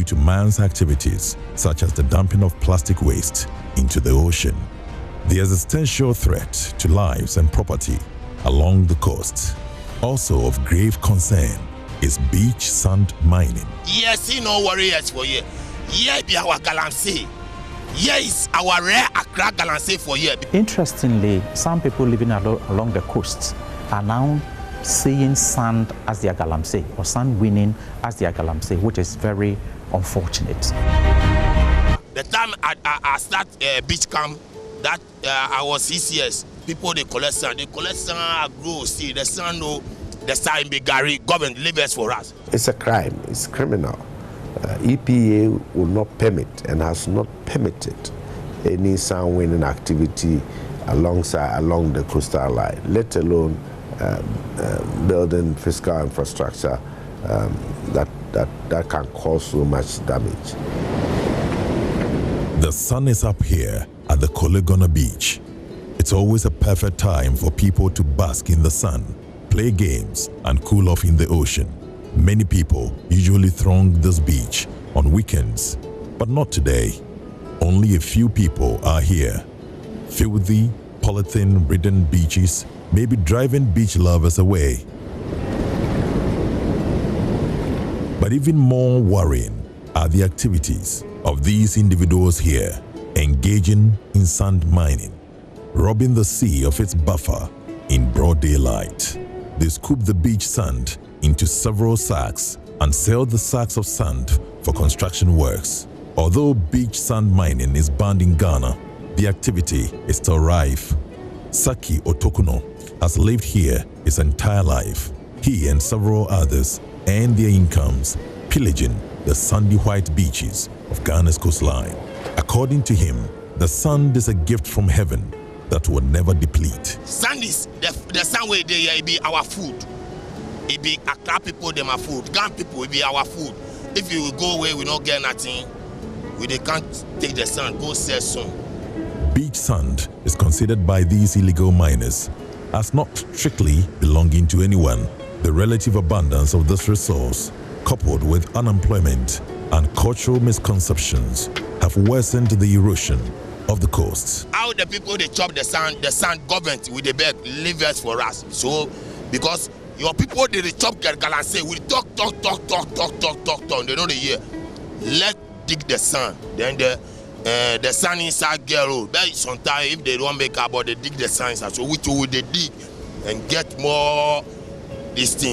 due to man's activities, such as the dumping of plastic waste into the ocean. The existential threat to lives and property along the coast. Also of grave concern is beach sand mining. Yes, no worries for you. Here be our Galamsey. Here is our rare Accra Galamsey for you. Interestingly, some people living along the coast are now seeing sand as their Galamsey, or sand winning as their Galamsey, which is very unfortunate. The time I start beach camp, that I was 6 years. People they collect sand, grow, see the sand, the sand be Gary, government leave for us. It's a crime, it's criminal. EPA will not permit and has not permitted any sand winning activity along the coastal line, let alone building physical infrastructure that can cause so much damage. The sun is up here at the Colegona beach. It's always a perfect time for people to bask in the sun, play games, and cool off in the ocean. Many people usually throng this beach on weekends, but not today. Only a few people are here. Filthy, polythene-ridden beaches may be driving beach lovers away. But even more worrying are the activities of these individuals here, engaging in sand mining, robbing the sea of its buffer in broad daylight. They scoop the beach sand into several sacks and sell the sacks of sand for construction works. Although beach sand mining is banned in Ghana, the activity is still rife. Saki Otokuno has lived here his entire life. He and several others earn their incomes pillaging the sandy white beaches of Ghana's coastline. According to him, the sand is a gift from heaven that will never deplete. Sand is the sand way they be our food. It be Accra people, them our food. Ghana people will be our food. If you go away, we don't get nothing. They can't take the sand, go sell some. Beach sand is considered by these illegal miners as not strictly belonging to anyone. The relative abundance of this resource, coupled with unemployment and cultural misconceptions, have worsened the erosion of the coast. How the people they chop the sand government with the beg leave us for us. So because your people they chop Galamsey, we talk, they know the year. Let dig the sand. Then the sand inside girl. But sometimes if they don't make about they dig the sand inside. So which will they dig and get more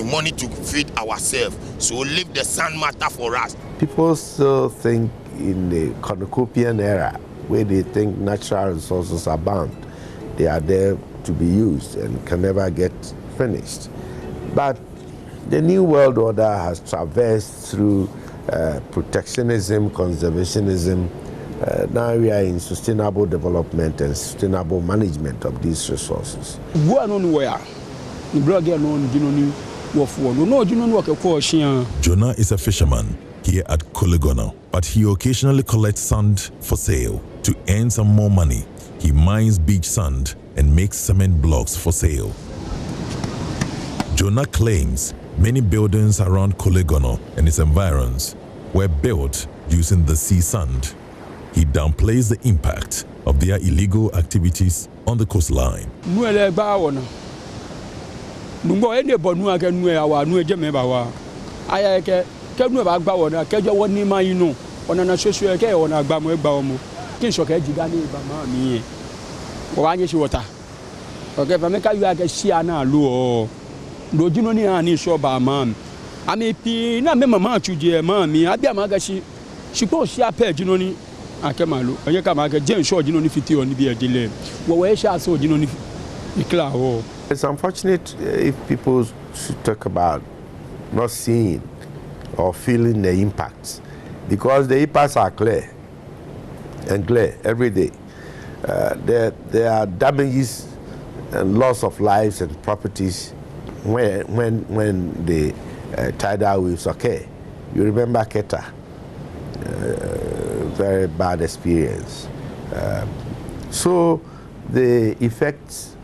money to feed ourselves. So leave the sand matter for us. People still think in the cornucopian era where they think natural resources are bound. They are there to be used and can never get finished. But the New World Order has traversed through protectionism, conservationism. Now we are in sustainable development and sustainable management of these resources. Jonah is a fisherman here at Colegona, but he occasionally collects sand for sale. To earn some more money, he mines beach sand and makes cement blocks for sale. Jonah claims many buildings around Colegona and its environs were built using the sea sand. He downplays the impact of their illegal activities on the coastline. It's unfortunate if people should talk about not seeing or feeling the impacts, because the impacts are clear and clear every day. There are damages and loss of lives and properties when the tidal waves occur. You remember Keta, very bad experience. So the effects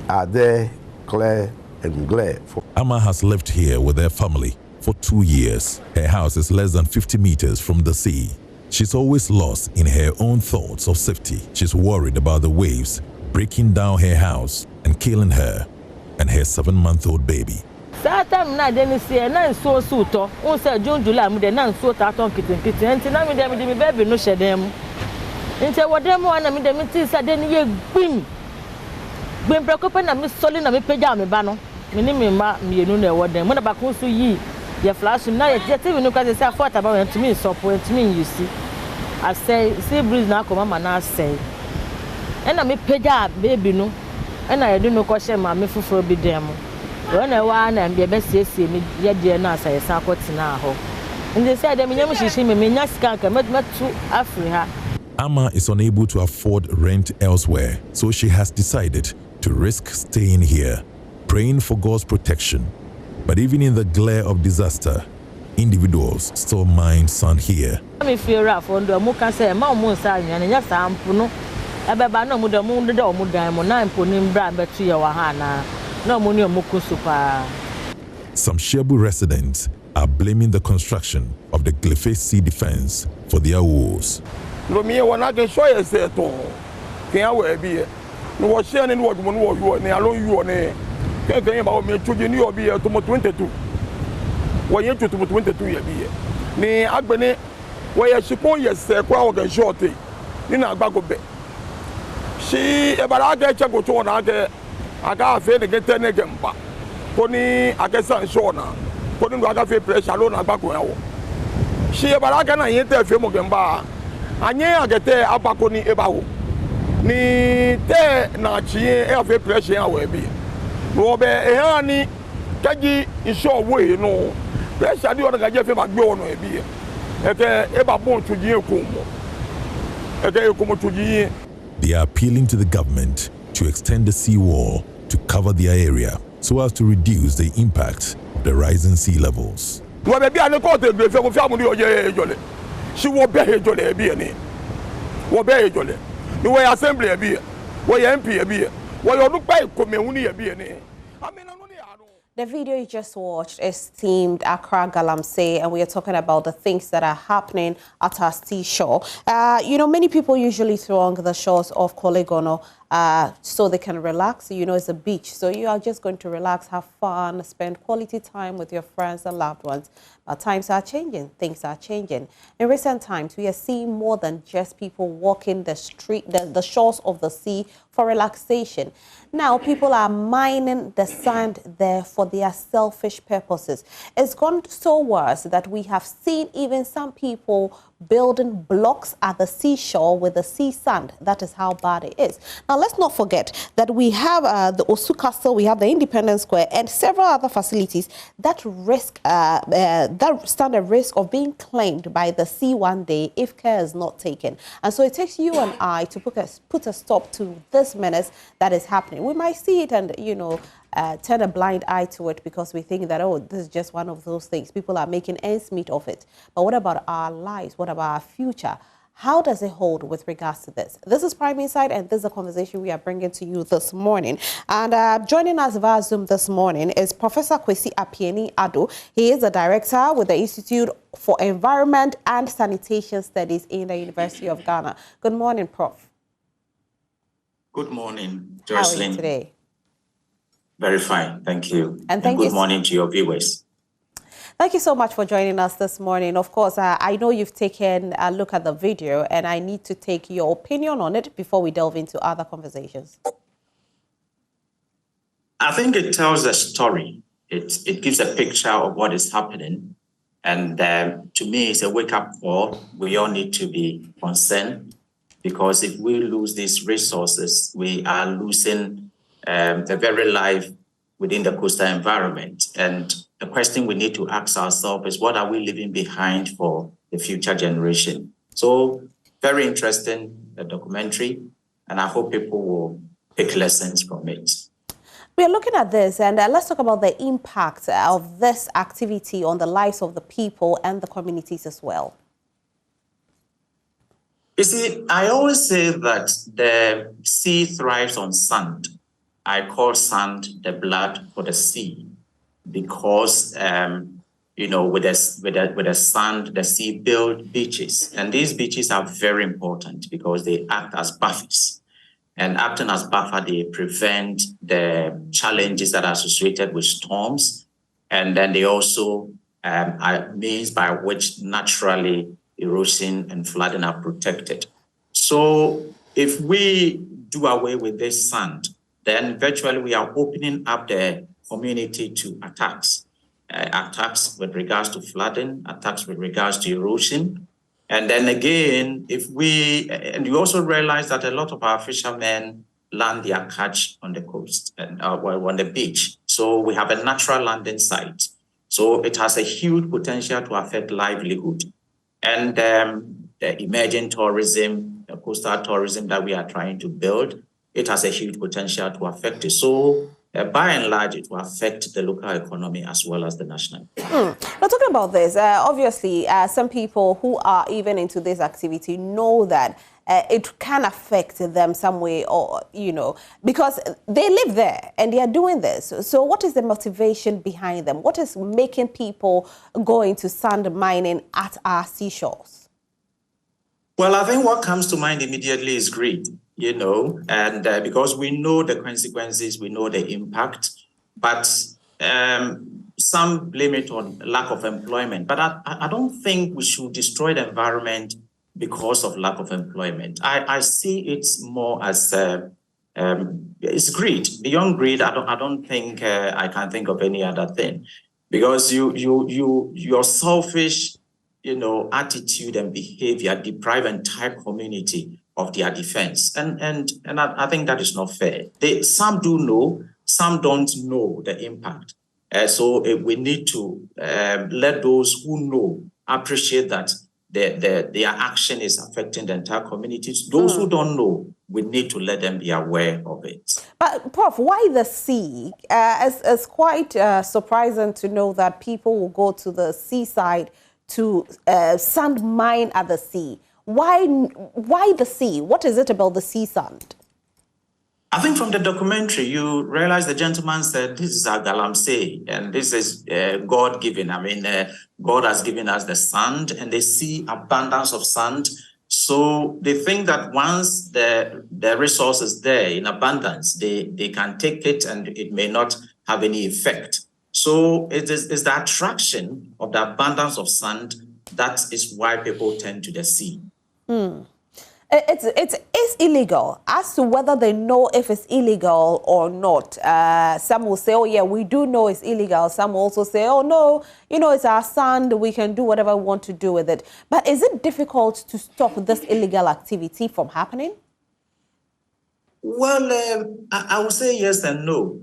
are there, clear and glare. Amma has lived here with her family for 2 years. Her house is less than 50 meters from the sea. She's always lost in her own thoughts of safety. She's worried about the waves breaking down her house and killing her and her 7-month-old baby. Satam na deni se na nso suto on say June July mu de na nso ta ton kitinkiti enti na me baby no hyedem enti wodem wana me dem ti sa deni ye gbim prekope na me soli na me pagya me ba no me ni me ma mienu na wodem mo na ba ko so yi ye flash na ye TV no ka say afota ba enti me sopo enti me yusi I say see breeze na akoma ma na say na me pagya baby no na ye do no ko she ma me fufuro bi dem. When I want and be a best me, yet dear Nasa, a sackot now. And they said, I'm not skank, I met 2 Africa. Amma is unable to afford rent elsewhere, so she has decided to risk staying here, praying for God's protection. But even in the glare of disaster, individuals still mind sun here. I feel rough on the Muka say, Mamma, and yes, I'm Puno. I bet I know the moon, the dog, Mudam, 9 punim brand, but 3 hour Hana. No money on Muku super. Some Shebu residents are blaming the construction of the Glefe Sea defense for their woes. No, me, when I can show you, say, can I wear be it? No, was sharing what one was you and alone you on a can't about me to the new be to 22. When you to 22 year be. Me, I've been where you suppose yes, a crowd and shorty. You know, back of bed. She about I get to go to another. I got a fair to get 10 again. Pony, I guess I'm sure now. Pony, I got a pressure alone. I back well. She about I can enter a film again bar. I never get there up on the about. Ni there, not she have a pressure. I will be. Robert, a honey, Kagi is sure way, you know. Pressure, you want to get him a go on a beer. Okay, ever born to you, Kumo. Okay, come to you. They are appealing to the government to extend the seawall to cover their area so as to reduce the impact of the rising sea levels. She will be here, Jolly. What be Jolly? You were assembly a beer, where MP a beer, where you look by Comuni a beer. The video you just watched is themed Accra Galamsey, and we are talking about the things that are happening at our seashore. You know, many people usually throng the shores of Kolegono so they can relax. You know, it's a beach, so you are just going to relax, have fun, spend quality time with your friends and loved ones. But times are changing, things are changing. In recent times, we are seeing more than just people walking the shores of the sea for relaxation. Now, people are mining the sand there for their selfish purposes. It's gone so worse that we have seen even some people building blocks at the seashore with the sea sand. That is how bad it is. Now, let's not forget that we have the Osu Castle, we have the Independence Square, and several other facilities that stand a risk of being claimed by the sea one day if care is not taken. And so it takes you and I to put a stop to this menace that is happening. We might see it and, you know, turn a blind eye to it because we think that, oh, this is just one of those things. People are making ends meet of it. But what about our lives? What about our future? How does it hold with regards to this? This is Prime Insight, and this is a conversation we are bringing to you this morning. And joining us via Zoom this morning is Professor Kwesi Apieni Ado. He is a director with the Institute for Environment and Sanitation Studies in the University of Ghana. Good morning, Prof. Good morning, Jocelyn. How are you today? Very fine, thank you. And good morning to your viewers. Thank you so much for joining us this morning. Of course, I know you've taken a look at the video, and I need to take your opinion on it before we delve into other conversations. I think it tells a story. It gives a picture of what is happening. And to me, it's a wake-up call. We all need to be concerned, because if we lose these resources, we are losing the very life within the coastal environment. And the question we need to ask ourselves is, what are we leaving behind for the future generation? So very interesting, the documentary, and I hope people will take lessons from it. We are looking at this, and let's talk about the impact of this activity on the lives of the people and the communities as well. You see, I always say that the sea thrives on sand. I call sand the blood for the sea, because with the sand, the sea built beaches. And these beaches are very important because they act as buffers. And acting as buffer, they prevent the challenges that are associated with storms. And then they also are means by which naturally erosion and flooding are protected. So if we do away with this sand, then virtually we are opening up the community to attacks. Attacks with regards to flooding, attacks with regards to erosion. And then again, and you also realize that a lot of our fishermen land their catch on the coast and on the beach. So we have a natural landing site. So it has a huge potential to affect livelihood. And the emerging tourism, the coastal tourism that we are trying to build, it has a huge potential to affect it. So by and large, it will affect the local economy as well as the national. Now, talking about this, obviously, some people who are even into this activity know that it can affect them some way, or, because they live there and they are doing this. So what is the motivation behind them? What is making people go into sand mining at our seashores? Well, I think what comes to mind immediately is greed. And because we know the consequences, we know the impact, but some blame it on lack of employment. But I don't think we should destroy the environment because of lack of employment. I see it more as it's greed. Beyond greed, I don't think I can think of any other thing, because your selfish, attitude and behavior deprive entire community of their defense. And I think that is not fair. Some do know, some don't know the impact. So we need to let those who know appreciate that their action is affecting the entire communities. Those who don't know, we need to let them be aware of it. But Prof, why the sea? It's quite surprising to know that people will go to the seaside to sand mine at the sea. Why the sea? What is it about the sea sand? I think from the documentary, you realize the gentleman said, this is Accra Galamsey, and this is God-given. I mean, God has given us the sand, and they see abundance of sand. So they think that once the resource is there in abundance, they can take it and it may not have any effect. So it's the attraction of the abundance of sand that is why people tend to the sea. It's illegal. As to whether they know if it's illegal or not, some will say, oh yeah, we do know it's illegal. Some will also say, oh no, it's our sand, we can do whatever we want to do with it. But is it difficult to stop this illegal activity from happening? Well, I would say yes and no.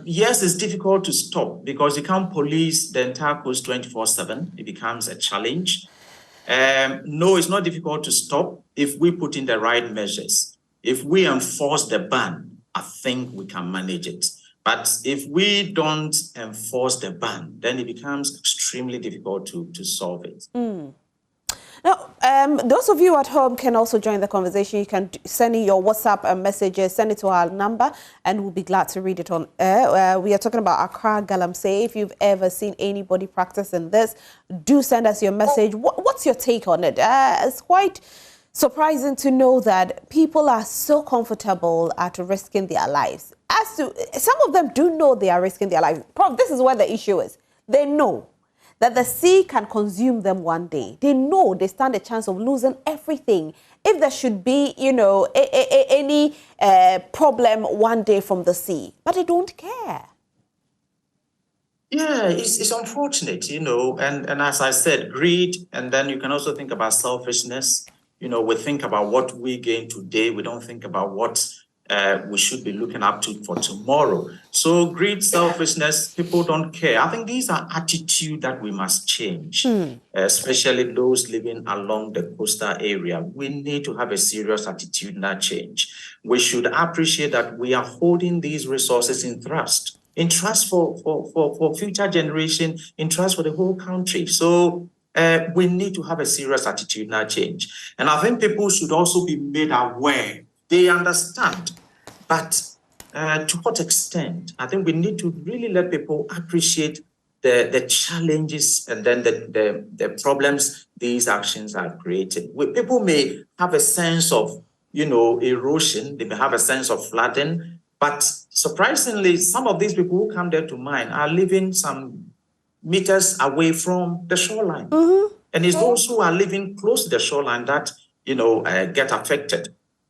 Yes, it's difficult to stop because you can't police the entire coast 24/7. It becomes a challenge. No, it's not difficult to stop if we put in the right measures. If we enforce the ban, I think we can manage it. But if we don't enforce the ban, then it becomes extremely difficult to solve it. Now, those of you at home can also join the conversation. You can send in your WhatsApp messages, send it to our number, and we'll be glad to read it on air. We are talking about Accra Galamsey. If you've ever seen anybody practicing this, do send us your message. What's your take on it? It's quite surprising to know that people are so comfortable at risking their lives. As to some of them do know they are risking their lives. Prof, this is where the issue is. They know that the sea can consume them one day. They know they stand a chance of losing everything. If there should be, any problem one day from the sea, but they don't care. Yeah, it's unfortunate, and as I said, greed, and then you can also think about selfishness. We think about what we gain today. We don't think about what we should be looking up to for tomorrow. So greed, selfishness, people don't care. I think these are attitudes that we must change, especially those living along the coastal area. We need to have a serious attitudinal change. We should appreciate that we are holding these resources in trust for future generation, in trust for the whole country. So we need to have a serious attitudinal change. And I think people should also be made aware. They understand, but to what extent? I think we need to really let people appreciate the challenges and then the problems these actions are creating. People may have a sense of, erosion, they may have a sense of flooding, but surprisingly, some of these people who come there to mine are living some meters away from the shoreline. And it's those who are living close to the shoreline that, get affected.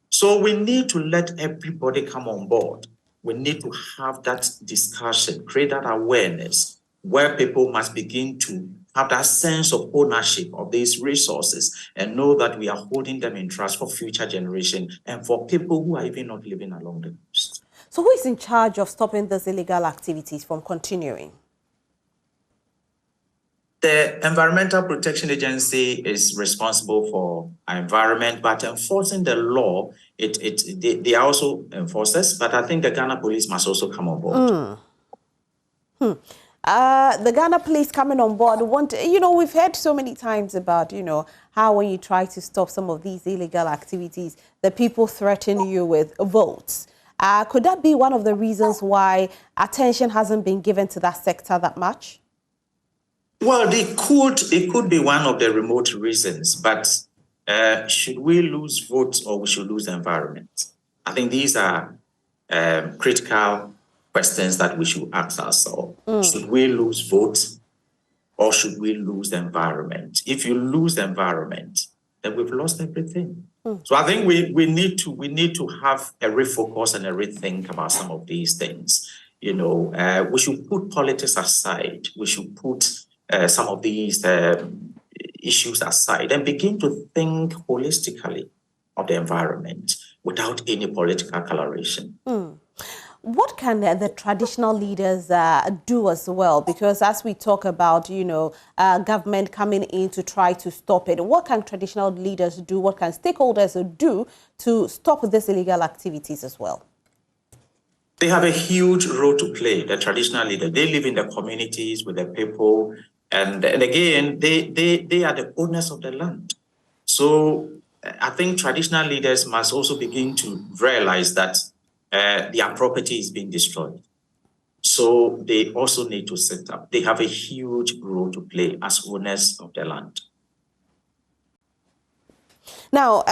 So we need to let everybody come on board. We need to have that discussion, create that awareness where people must begin to have that sense of ownership of these resources and know that we are holding them in trust for future generations and for people who are even not living along the coast. So who is in charge of stopping these illegal activities from continuing? The Environmental Protection Agency is responsible for our environment, but enforcing the law, they are also enforcers, but I think the Ghana police must also come on board. The Ghana police coming on board, we've heard so many times about, how when you try to stop some of these illegal activities, the people threaten you with votes. Could that be one of the reasons why attention hasn't been given to that sector that much? Well, it could be one of the remote reasons, but should we lose votes or we should lose the environment? I think these are critical questions that we should ask ourselves. Should we lose votes or should we lose the environment? If you lose the environment, then we've lost everything. So I think we need to have a refocus and a rethink about some of these things. We should put politics aside. We should put some of these issues aside and begin to think holistically of the environment without any political coloration. What can the traditional leaders do as well? Because as we talk about, government coming in to try to stop it, what can traditional leaders do? What can stakeholders do to stop these illegal activities as well? They have a huge role to play, the traditional leaders. They live in the communities with the people. And again, they are the owners of the land. So I think traditional leaders must also begin to realize that their property is being destroyed. So they also need to set up. They have a huge role to play as owners of the land. Now,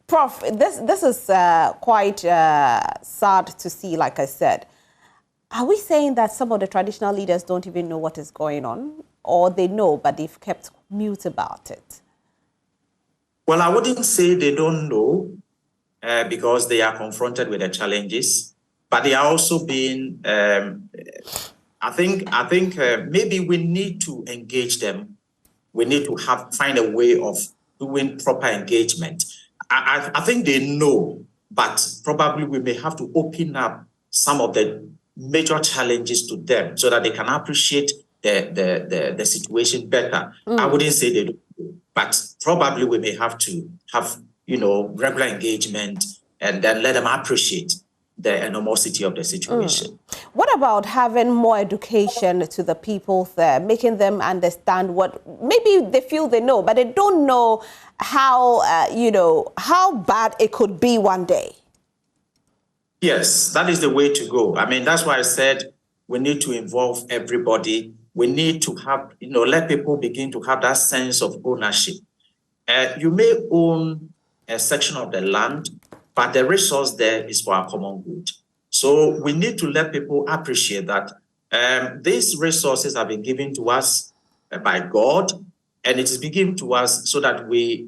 Prof, this is quite sad to see, like I said. Are we saying that some of the traditional leaders don't even know what is going on? Or they know, but they've kept mute about it? Well, I wouldn't say they don't know because they are confronted with the challenges, but they are also being, I think maybe we need to engage them. We need to find a way of doing proper engagement. I think they know, but probably we may have to open up some of the major challenges to them so that they can appreciate the situation better. I wouldn't say they do, but probably we may have to have, regular engagement and then let them appreciate the enormosity of the situation. What about having more education to the people there, making them understand what maybe they feel they know, but they don't know how, how bad it could be one day? Yes, that is the way to go. I mean, that's why I said we need to involve everybody. We need to have, let people begin to have that sense of ownership. You may own a section of the land, but the resource there is for our common good. So we need to let people appreciate that these resources have been given to us by God, and it is given to us so that we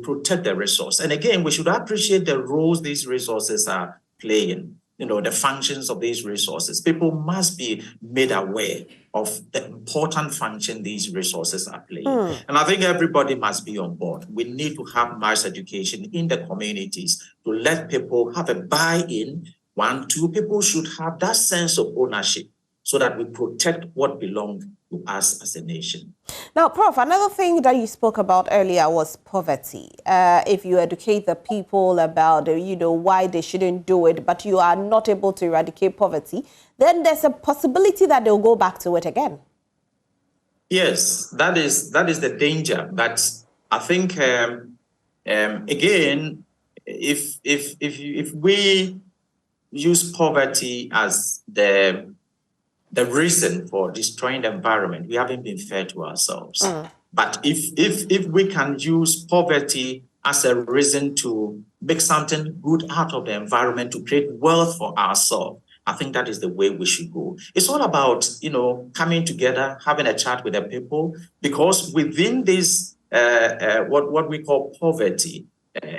protect the resource. And again, we should appreciate the roles these resources are playing, the functions of these resources. People must be made aware of the important function these resources are playing. And I think everybody must be on board. We need to have mass education in the communities to let people have a buy-in. 1, 2, people should have that sense of ownership so that we protect what belongs to us as a nation. Now, Prof, another thing that you spoke about earlier was poverty. If you educate the people about, why they shouldn't do it, but you are not able to eradicate poverty, then there's a possibility that they'll go back to it again. Yes, that is the danger. But I think, again, if we use poverty as the the reason for destroying the environment, we haven't been fair to ourselves. But if we can use poverty as a reason to make something good out of the environment, to create wealth for ourselves, I think that is the way we should go. It's all about, coming together, having a chat with the people, because within this, what we call poverty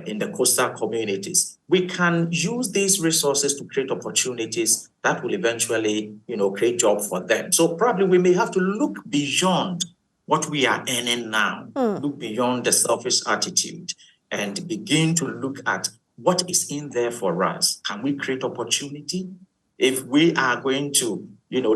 in the coastal communities, we can use these resources to create opportunities that will eventually, create jobs for them. So probably we may have to look beyond what we are earning now, look beyond the selfish attitude, and begin to look at what is in there for us. Can we create opportunity? If we are going to,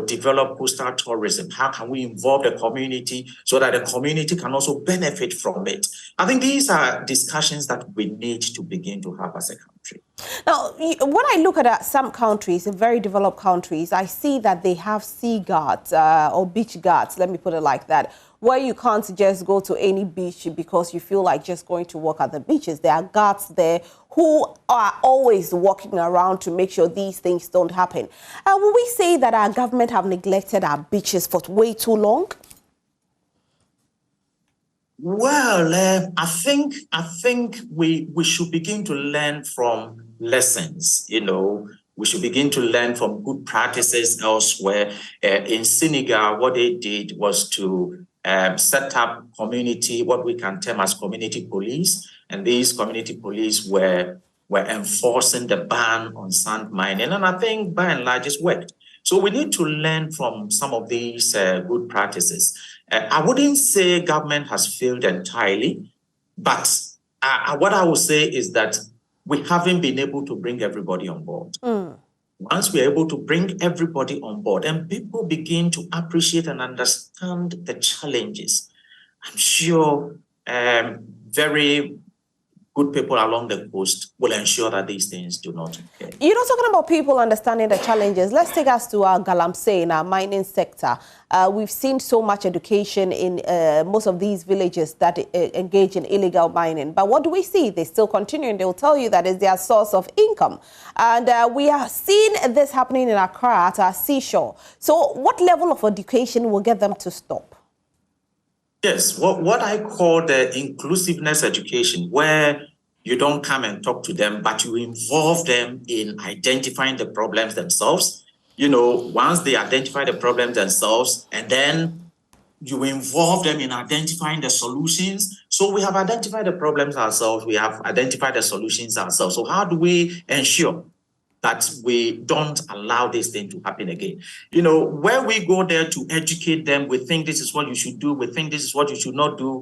develop coastal tourism, how can we involve the community so that the community can also benefit from it? I think these are discussions that we need to begin to have as a country. Now, when I look at some countries, very developed countries, I see that they have sea guards or beach guards, let me put it like that, where you can't just go to any beach because you feel like just going to walk at the beaches. There are guards there who are always walking around to make sure these things don't happen. Will we say that our government have neglected our beaches for way too long? Well, I think we should begin to learn from lessons. We should begin to learn from good practices elsewhere. In Senegal, what they did was to set up what we can term as community police, and these community police were enforcing the ban on sand mining, and I think by and large it's worked. So we need to learn from some of these good practices. I wouldn't say government has failed entirely, but what I would say is that we haven't been able to bring everybody on board. Once we're able to bring everybody on board and people begin to appreciate and understand the challenges, I'm sure very good people along the coast will ensure that these things do not occur. Talking about people understanding the challenges, let's take us to our Galamsey in our mining sector. We've seen so much education in most of these villages that engage in illegal mining. But what do we see? They still continue, and they'll tell you that is their source of income. And we are seeing this happening in Accra at our seashore. So what level of education will get them to stop? Yes, what I call the inclusiveness education, where you don't come and talk to them, but you involve them in identifying the problems themselves. Once they identify the problems themselves, and then you involve them in identifying the solutions. So we have identified the problems ourselves, we have identified the solutions ourselves. So how do we ensure that we don't allow this thing to happen again? Where we go there to educate them, we think this is what you should do, we think this is what you should not do,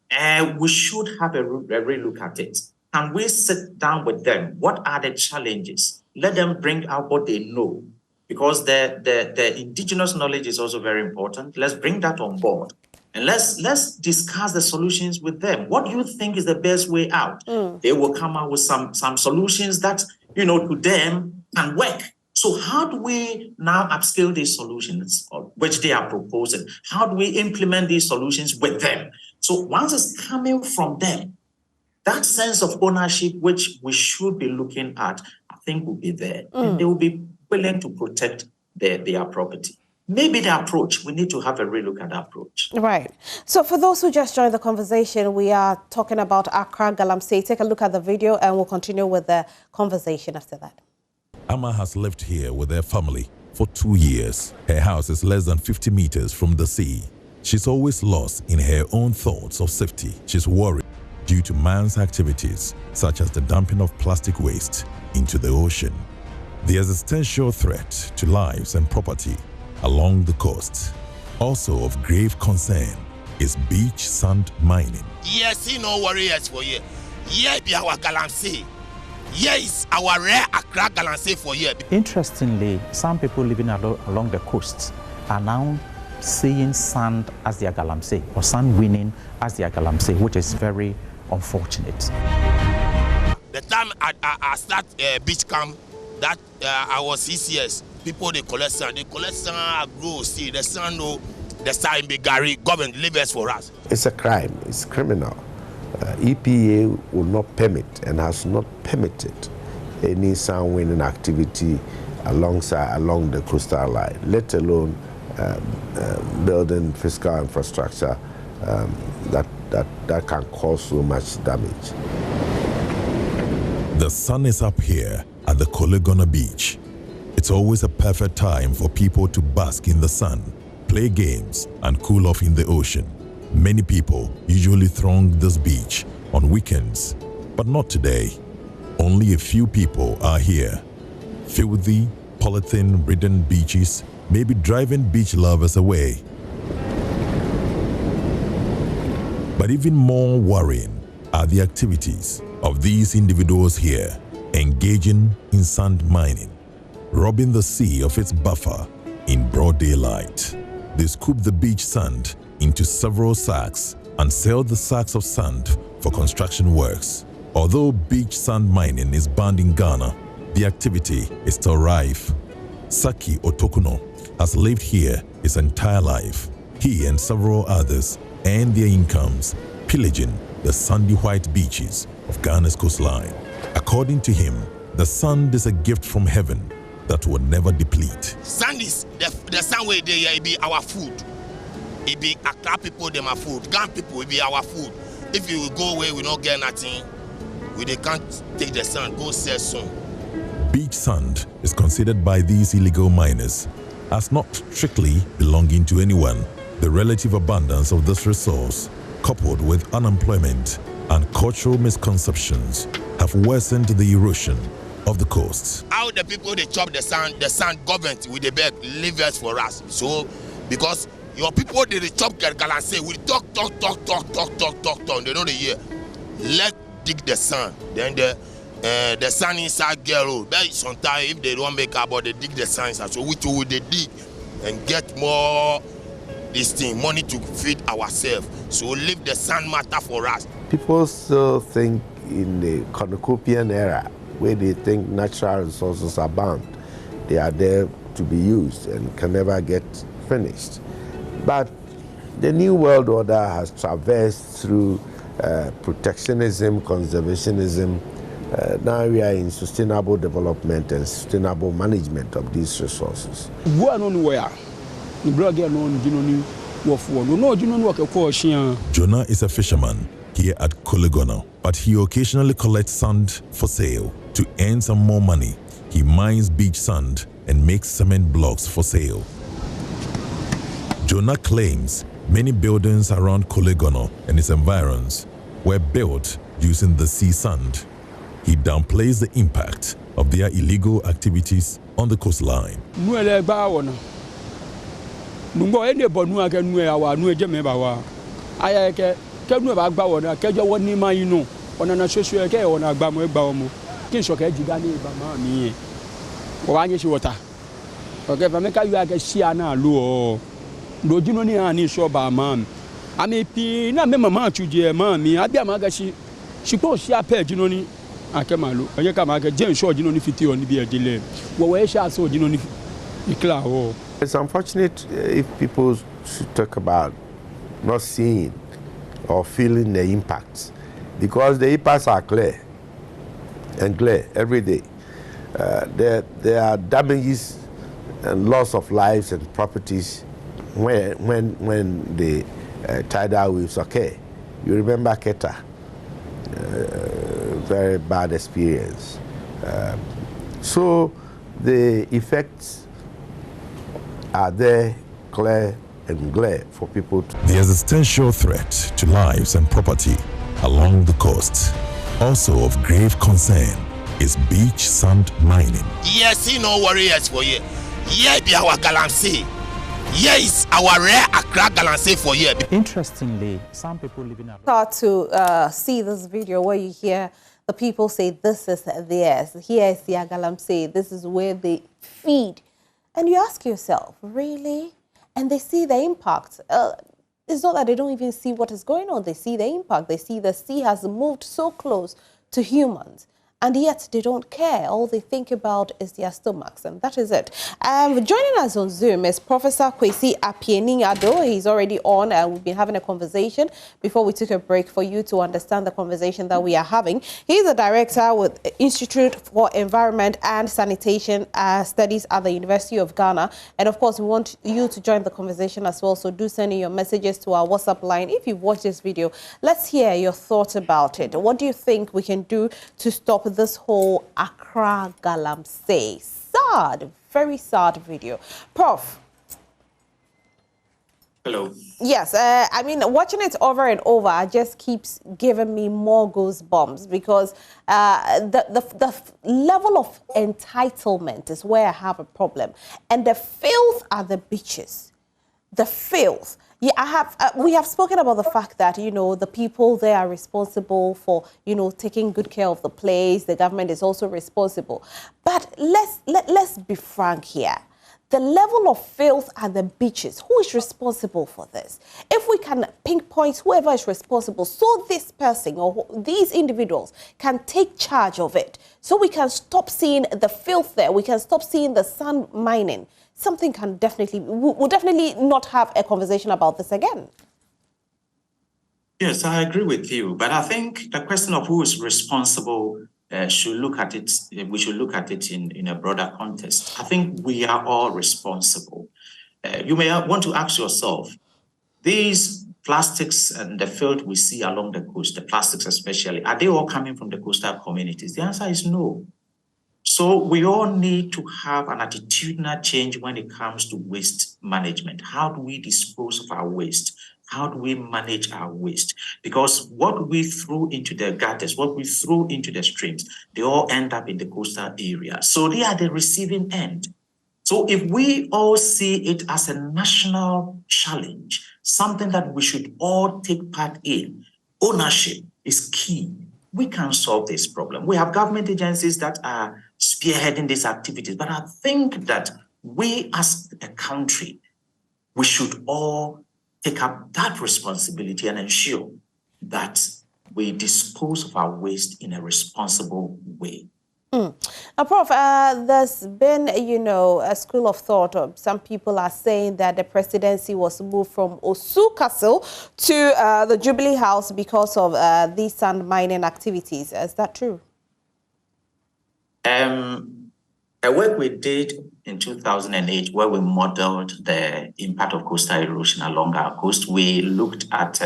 and we should have a real look at it. And we sit down with them. What are the challenges? Let them bring out what they know, because the indigenous knowledge is also very important. Let's bring that on board. And let's discuss the solutions with them. What do you think is the best way out? They will come out with some solutions that, to them can work. So how do we now upscale these solutions which they are proposing? How do we implement these solutions with them? So once it's coming from them, that sense of ownership which we should be looking at, I think will be there. And they will be willing to protect their property. Maybe the approach, we need to have a real look at the approach. Right. So for those who just joined the conversation, we are talking about Accra Galamsey. Take a look at the video and we'll continue with the conversation after that. Amma has lived here with her family for 2 years. Her house is less than 50 meters from the sea. She's always lost in her own thoughts of safety. She's worried due to man's activities, such as the dumping of plastic waste into the ocean. The existential threat to lives and property along the coast. Also of grave concern is beach sand mining. Yes, no warriors for you. Yeah, be our Galamsey. Yes, our rare Accra Galamsey for you. Interestingly, some people living along the coast are now seeing sand as their Galamsey, or sand winning as their Galamsey, which is very unfortunate. The time I start beach camp, that I was 6 years. People they collect sand, I grow, see the sand, the sand be Gary, government leave for us. It's a crime, it's criminal. EPA will not permit and has not permitted any sand winning activity along the coastal line, let alone building physical infrastructure that can cause so much damage. The sun is up here at the Colegona beach. It's always a perfect time for people to bask in the sun, play games, and cool off in the ocean. Many people usually throng this beach on weekends, but not today. Only a few people are here. Filthy, polythene-ridden beaches may be driving beach lovers away. But even more worrying are the activities of these individuals here, engaging in sand mining, robbing the sea of its buffer in broad daylight. They scoop the beach sand into several sacks and sell the sacks of sand for construction works. Although beach sand mining is banned in Ghana, the activity is still rife. Saki Otokuno has lived here his entire life. He and several others earn their incomes pillaging the sandy white beaches of Ghana's coastline. According to him, the sand is a gift from heaven that will never deplete. Sand is the sand way there, it be our food. It be Accra people, them are food. Ghana people, it be our food. If you go away, we don't get nothing. They can't take the sand, go sell some. Beach sand is considered by these illegal miners as not strictly belonging to anyone. The relative abundance of this resource, coupled with unemployment and cultural misconceptions, have worsened the erosion of the coasts. How the people they chop the sand government with the beg leave us for us. So because your people they chop Galamsey, we talk. They know the year. Let dig the sand. Then the sand inside girl. But sometimes if they don't make about they dig the sand inside. So which will they dig and get more this thing, money to feed ourselves. So leave the sand matter for us. People still think in the cornucopian era, where they think natural resources are bound. They are there to be used and can never get finished. But the New World Order has traversed through protectionism, conservationism. Now we are in sustainable development and sustainable management of these resources. Jonah is a fisherman here at Colegona, but he occasionally collects sand for sale. To earn some more money, he mines beach sand and makes cement blocks for sale. Jonah claims many buildings around Colegona and its environs were built using the sea sand. He downplays the impact of their illegal activities on the coastline. It's unfortunate if people should talk about not seeing or feeling the impacts, because the impacts are clear and clear every day. There are damages and loss of lives and properties when the tidal waves occur. You remember Keta, very bad experience. So the effects are there, clear and glare for people to... The existential threat to lives and property along the coast, also of grave concern, is beach sand mining. Yes, no warriors for you. Yeah, be our Galamsey. Yes, our rare Accra Galamsey for you. Interestingly, some people living out. Start to see this video where you hear the people say this is theirs. Here is the Galamsey. This is where they feed. And you ask yourself, really? And they see the impact. It's not that they don't even see what is going on. They see the impact. They see the sea has moved so close to humans. and yet they don't care. All they think about is their stomachs, and that is it. Joining us on Zoom is Professor Kwesi Apieni-Ado. He's already on, and we've been having a conversation before we took a break for you to understand the conversation that we are having. He's a director with Institute for Environment and Sanitation Studies at the University of Ghana. And of course, we want you to join the conversation as well, so do send in your messages to our WhatsApp line. If you've watched this video, let's hear your thoughts about it. What do you think we can do to stop this whole Accra Galamsey? Sad, very sad video. Prof. Hello. Yes, I mean, watching it over and over just keeps giving me more goosebumps, because the level of entitlement is where I have a problem. And the filth at the beaches, the filth. Yeah, we have spoken about the fact that, you know, the people there are responsible for, you know, taking good care of the place. The government is also responsible. But let's be frank here. The level of filth at the beaches, who is responsible for this? If we can pinpoint whoever is responsible, so this person or these individuals can take charge of it, so we can stop seeing the filth there, we can stop seeing the sand mining, something can definitely, we'll definitely not have a conversation about this again. Yes, I agree with you. But I think the question of who is responsible should look at it, we should look at it in a broader context. I think we are all responsible. You may want to ask yourself, these plastics and the filth we see along the coast, the plastics especially, are they all coming from the coastal communities? The answer is no. So we all need to have an attitudinal change when it comes to waste management. How do we dispose of our waste? How do we manage our waste? Because what we throw into the gutters, what we throw into the streams, they all end up in the coastal area. So they are the receiving end. So if we all see it as a national challenge, something that we should all take part in, ownership is key. We can solve this problem. We have government agencies that are spearheading these activities, but I think that we as a country, we should all take up that responsibility and ensure that we dispose of our waste in a responsible way. Now, Prof, there's been, you know, a school of thought. Some people are saying that the presidency was moved from Osu Castle to the Jubilee House because of these sand mining activities. Is that true? A work we did in 2008, where we modeled the impact of coastal erosion along our coast, we looked at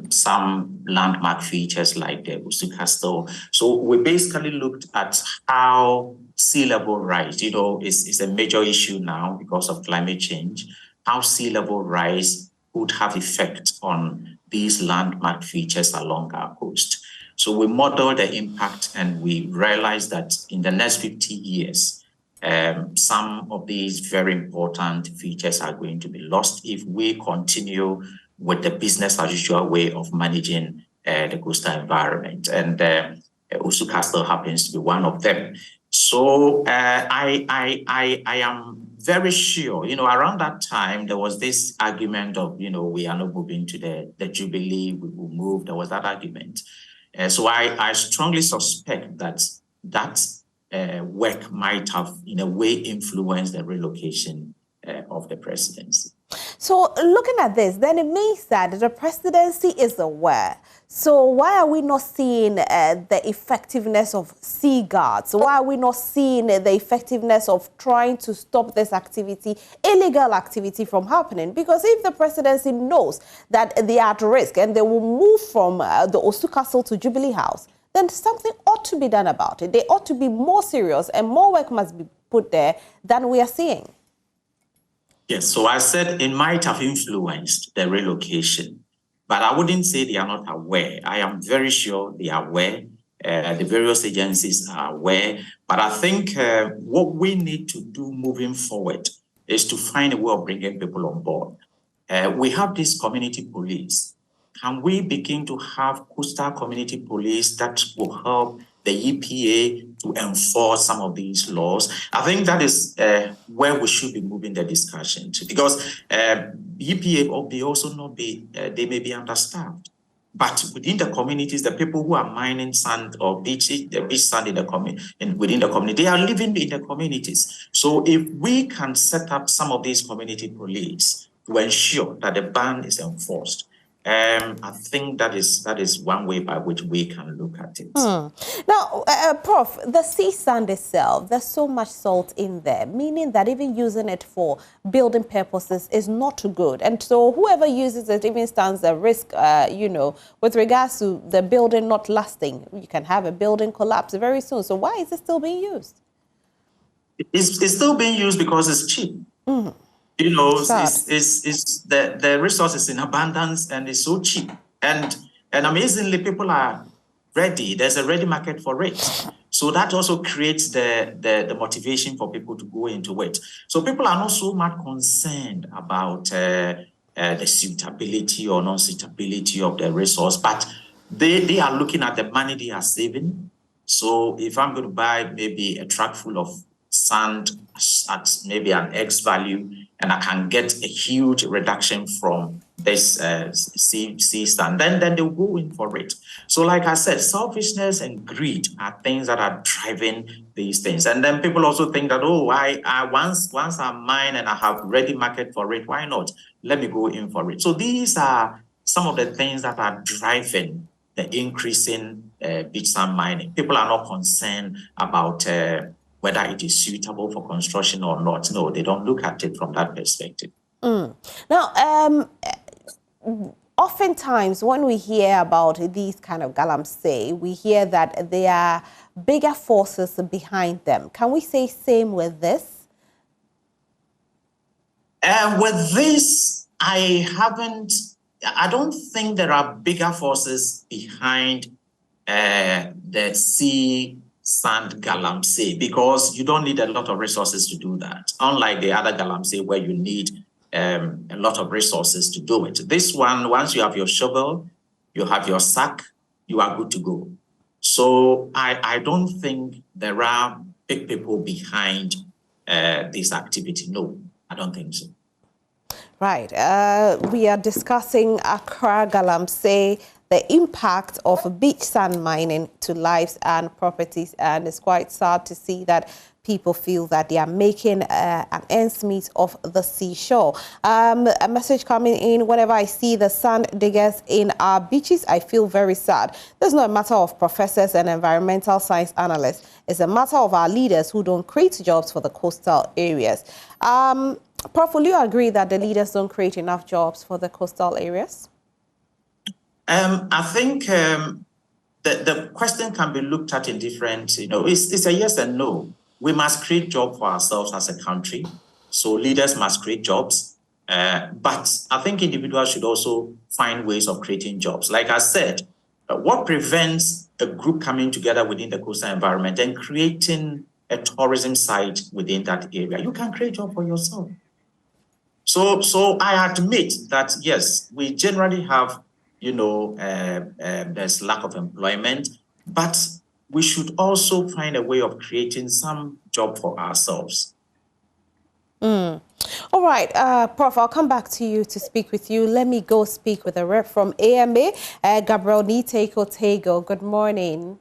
some landmark features like the Osu Castle. So we basically looked at how sea level rise, you know, is a major issue now because of climate change, how sea level rise would have effect on these landmark features along our coast. So we modeled the impact, and we realized that in the next 50 years, some of these very important features are going to be lost if we continue with the business as usual way of managing the coastal environment. And Osu Castle happens to be one of them. So I am very sure, you know, around that time, there was this argument of, you know, we are not moving to the Jubilee, we will move. There was that argument. So I strongly suspect that work might have, in a way, influenced the relocation of the presidency. So looking at this, then it means that the presidency is aware. So why are we not seeing the effectiveness of sea guards? Why are we not seeing the effectiveness of trying to stop this activity, illegal activity, from happening? Because if the presidency knows that they are at risk and they will move from the Osu Castle to Jubilee House, then something ought to be done about it. They ought to be more serious, and more work must be put there than we are seeing. Yes, so I said it might have influenced the relocation, but I wouldn't say they are not aware. I am very sure they are aware. The various agencies are aware. But I think what we need to do moving forward is to find a way of bringing people on board. We have this community police. Can we begin to have coastal community police that will help the EPA to enforce some of these laws? I think that is where we should be moving the discussion to, because EPA may also not be, they may be understaffed. But within the communities, the people who are mining sand or the beach sand within the community, they are living in the communities. So if we can set up some of these community police to ensure that the ban is enforced, I think that is one way by which we can look at it. Now, Prof, the sea sand itself, there's so much salt in there, meaning that even using it for building purposes is not good. And so whoever uses it even stands a risk, with regards to the building not lasting. You can have a building collapse very soon. So why is it still being used? It's still being used because it's cheap. The resource is in abundance and it's so cheap. And amazingly, people are ready. There's a ready market for it. So that also creates the motivation for people to go into it. So people are not so much concerned about the suitability or non-suitability of the resource, but they are looking at the money they are saving. So if I'm going to buy maybe a truck full of sand at maybe an X value, and I can get a huge reduction from this sea sand, then they'll go in for it. So like I said, selfishness and greed are things that are driving these things. And then people also think that, once I mine and I have ready market for it, why not? Let me go in for it. So these are some of the things that are driving the increasing beach sand mining. People are not concerned about whether it is suitable for construction or not. No, they don't look at it from that perspective. Now, oftentimes when we hear about these kind of galamsey, we hear that there are bigger forces behind them. Can we say same with this? With this, I don't think there are bigger forces behind the sea sand galamsey, because you don't need a lot of resources to do that. Unlike the other galamsey where you need a lot of resources to do it. This one, once you have your shovel, you have your sack, you are good to go. So I don't think there are big people behind this activity. No, I don't think so. Right. We are discussing Accra Galamsey, the impact of beach sand mining to lives and properties. And it's quite sad to see that people feel that they are making an ends meet of the seashore. A message coming in: whenever I see the sand diggers in our beaches, I feel very sad. This is not a matter of professors and environmental science analysts. It's a matter of our leaders who don't create jobs for the coastal areas. Prof, will you agree that the leaders don't create enough jobs for the coastal areas? I think the question can be looked at in different, it's a yes and no. We must create jobs for ourselves as a country. So leaders must create jobs. But I think individuals should also find ways of creating jobs. Like I said, what prevents a group coming together within the coastal environment and creating a tourism site within that area? You can create a job for yourself. So I admit that, yes, we generally have, there's lack of employment, but we should also find a way of creating some job for ourselves. All right, Prof, I'll come back to you to speak with you. Let me go speak with a rep from AMA, Gabriel Niteko-Tego. Good morning.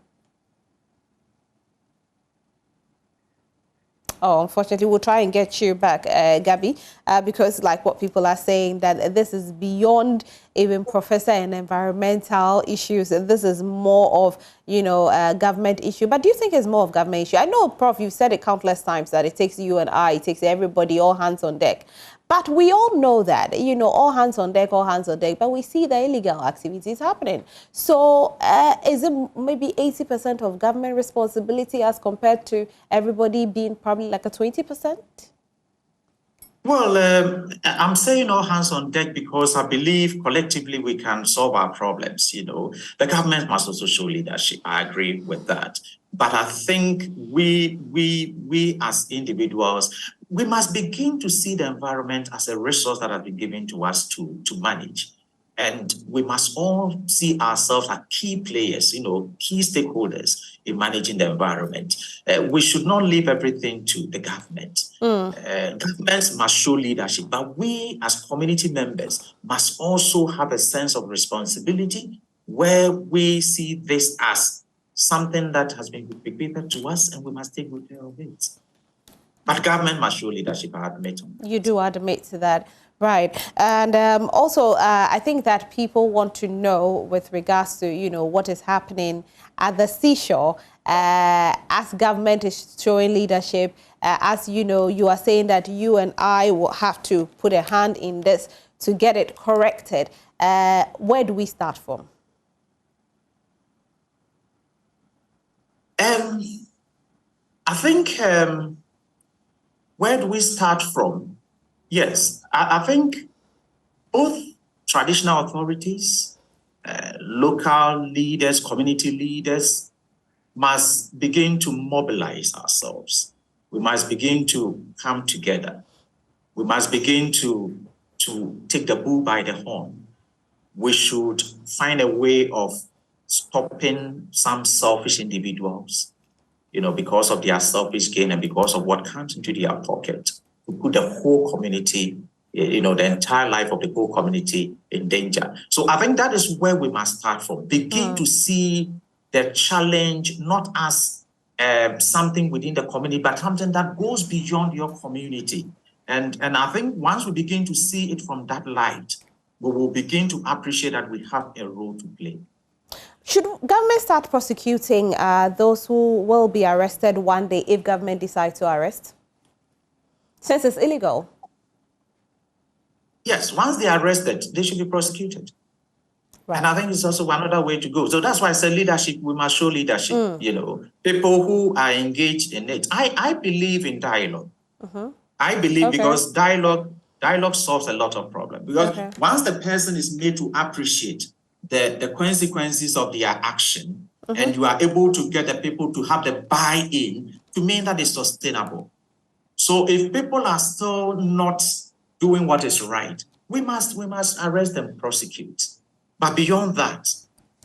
Oh, unfortunately, we'll try and get you back, Gabby, because like what people are saying, that this is beyond even professor and environmental issues. This is more of, a government issue. But do you think it's more of government issue? I know, Prof, you've said it countless times that it takes you and I, it takes everybody, all hands on deck. But we all know that, all hands on deck, but we see the illegal activities happening. So is it maybe 80% of government responsibility as compared to everybody being probably like a 20%? Well, I'm saying all hands on deck because I believe collectively we can solve our problems. The government must also show leadership. I agree with that. But I think we as individuals, we must begin to see the environment as a resource that has been given to us to manage. And we must all see ourselves as key players, key stakeholders in managing the environment. We should not leave everything to the government. Governments must show leadership, but we as community members must also have a sense of responsibility where we see this as something that has been bequeathed to us and we must take good care of it. But government must show leadership, I admit. You do admit to that. Right. And also, I think that people want to know with regards to, you know, what is happening at the seashore as government is showing leadership. As you know, you are saying that you and I will have to put a hand in this to get it corrected. Where do we start from? I think, where do we start from? Yes, I think both traditional authorities, local leaders, community leaders must begin to mobilize ourselves. We must begin to come together. We must begin to take the bull by the horn. We should find a way of stopping some selfish individuals, you know, because of their selfish gain and because of what comes into their pocket, to put the whole community, you know, the entire life of the whole community in danger. So I think that is where we must start from. Begin to see the challenge not as something within the community, but something that goes beyond your community. And I think once we begin to see it from that light, we will begin to appreciate that we have a role to play. Should government start prosecuting those who will be arrested one day if government decides to arrest? Since it's illegal. Yes, once they are arrested, they should be prosecuted. Right. And I think it's also another way to go. So that's why I said leadership, we must show leadership, you know, people who are engaged in it. I believe in dialogue. I believe because dialogue solves a lot of problems. Because once the person is made to appreciate the consequences of their action, and you are able to get the people to have the buy-in to mean that it's sustainable. So if people are still not doing what is right, we must arrest them, prosecute. But beyond that,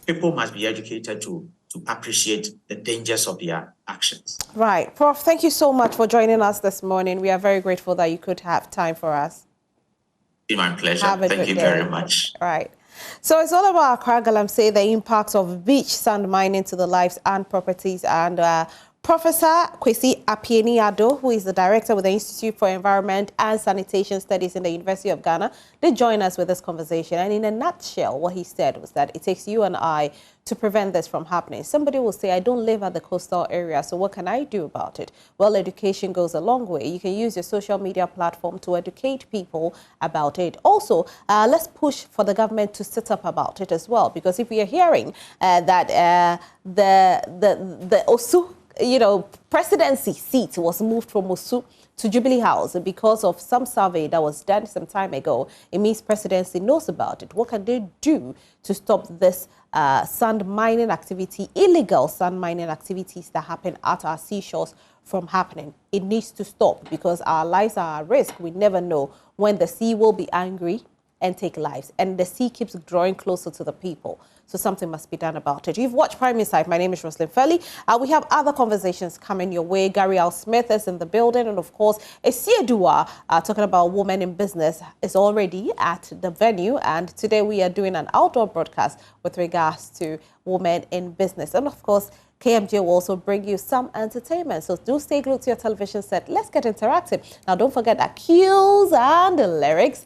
people must be educated to appreciate the dangers of their actions. Right. Prof, thank you so much for joining us this morning. We are very grateful that you could have time for us. It's my pleasure. Thank you very much. Right. So it's all about Accra Galamsey, the impact of beach sand mining to the lives and properties. And Professor Kwesi Apieni-Ado, who is the director with the Institute for Environment and Sanitation Studies in the University of Ghana, did join us with this conversation. And in a nutshell, what he said was that it takes you and I to prevent this from happening. Somebody will say, I don't live at the coastal area, so what can I do about it? Well, education goes a long way. You can use your social media platform to educate people about it. Also, let's push for the government to sit up about it as well, because if we are hearing that the Osu, you know, presidency seat was moved from Osu to Jubilee House because of some survey that was done some time ago, it means presidency knows about it. What can they do to stop this sand mining activity, illegal sand mining activities that happen at our seashores from happening? It needs to stop because our lives are at risk. We never know when the sea will be angry and take lives, and the sea keeps drawing closer to the people. So something must be done about it. You've watched Prime Insight. My name is Roslyn Felly. We have other conversations coming your way. Gary Al Smith is in the building. And of course, Esia Dua, talking about women in business, is already at the venue. And today we are doing an outdoor broadcast with regards to women in business. And of course, KMJ will also bring you some entertainment. So do stay glued to your television set. Let's get interactive. Now, don't forget that cues and the lyrics.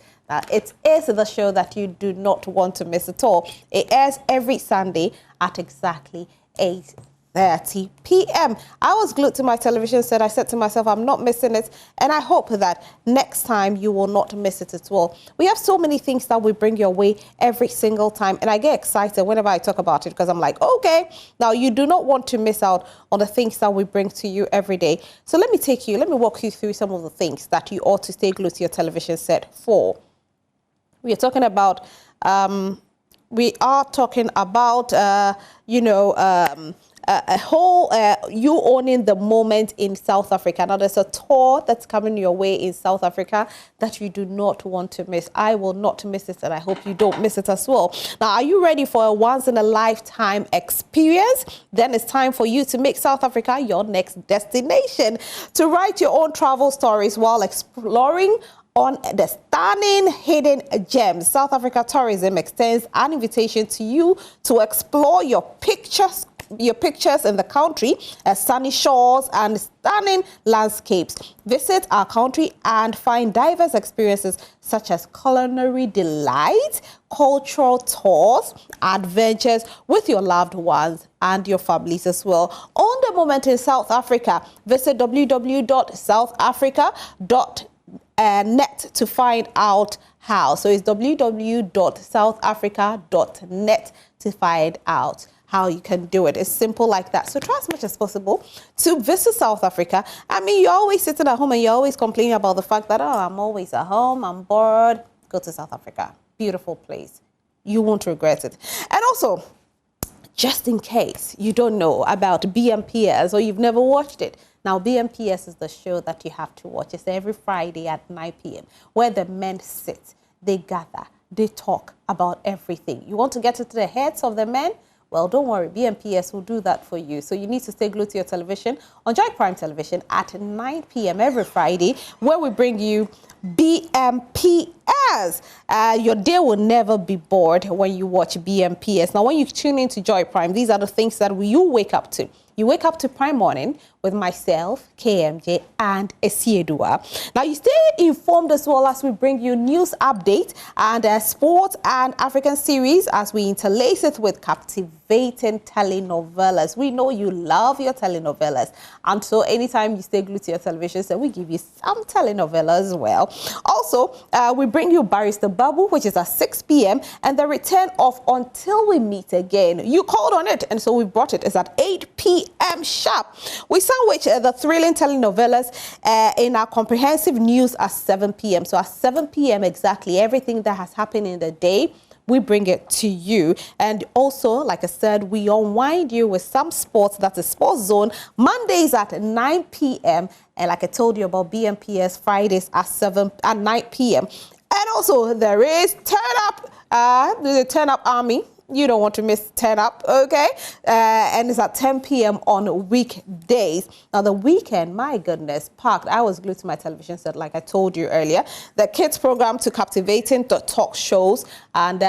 It is the show that you do not want to miss at all. It airs every Sunday at exactly 8:30 p.m. I was glued to my television set. I said to myself, I'm not missing it. And I hope that next time you will not miss it at all. We have so many things that we bring your way every single time. And I get excited whenever I talk about it because I'm like, okay, now you do not want to miss out on the things that we bring to you every day. So let me walk you through some of the things that you ought to stay glued to your television set for. We are talking about, a whole, you owning the moment in South Africa. Now, there's a tour that's coming your way in South Africa that you do not want to miss. I will not miss it, and I hope you don't miss it as well. Now, are you ready for a once-in-a-lifetime experience? Then it's time for you to make South Africa your next destination. To write your own travel stories while exploring on the stunning hidden gems. South Africa Tourism extends an invitation to you to explore your pictures in the country, sunny shores and stunning landscapes. Visit our country and find diverse experiences such as culinary delight, cultural tours, adventures with your loved ones and your families as well. On the moment in South Africa, visit www.southafrica.net to find out how. So it's www.southafrica.net to find out how you can do it. It's simple like that. So try as much as possible to visit South Africa. I mean, you're always sitting at home and you're always complaining about the fact that, oh, I'm always at home, I'm bored. Go to South Africa. Beautiful place. You won't regret it. And also, just in case you don't know about BMPS or you've never watched it, now BMPS is the show that you have to watch. It's every Friday at 9 p.m. where the men sit, they gather, they talk about everything. You want to get into the heads of the men? Well, don't worry, BMPS will do that for you. So you need to stay glued to your television on Joy Prime Television at 9 p.m. every Friday, where we bring you BMPS. Your day will never be bored when you watch BMPS. Now, when you tune into Joy Prime, these are the things that you wake up to. You wake up to Prime Morning with myself, KMJ, and Esiedua. Now, you stay informed as well as we bring you news update and sports and African series as we interlace it with captivating telenovelas. We know you love your telenovelas. And so anytime you stay glued to your television, so we give you some telenovela as well. Also, we bring you Barrister Babu, which is at 6 p.m. and the return of Until We Meet Again. You called on it, and so we brought it. It's at 8 p.m. sharp. We sandwich the thrilling telenovelas in our comprehensive news at 7 p.m. So at 7 p.m. exactly, everything that has happened in the day, we bring it to you. And also, like I said, we unwind you with some sports. That's a Sports Zone. Mondays at 9 p.m. And like I told you about BMPS, Fridays at 9 p.m. And also, there is the Turn Up Army. You don't want to miss Turn Up, okay? And it's at 10 p.m. on weekdays. Now, the weekend, my goodness, packed. I was glued to my television set, like I told you earlier. The kids program to captivating the talk shows. And,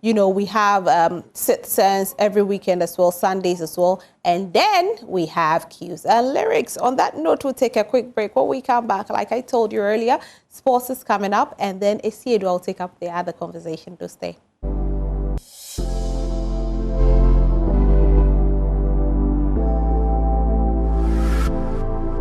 we have Citizens every weekend as well, Sundays as well. And then we have cues and lyrics. On that note, we'll take a quick break. When we come back, like I told you earlier, sports is coming up. And then Esiedua will take up the other conversation. To stay.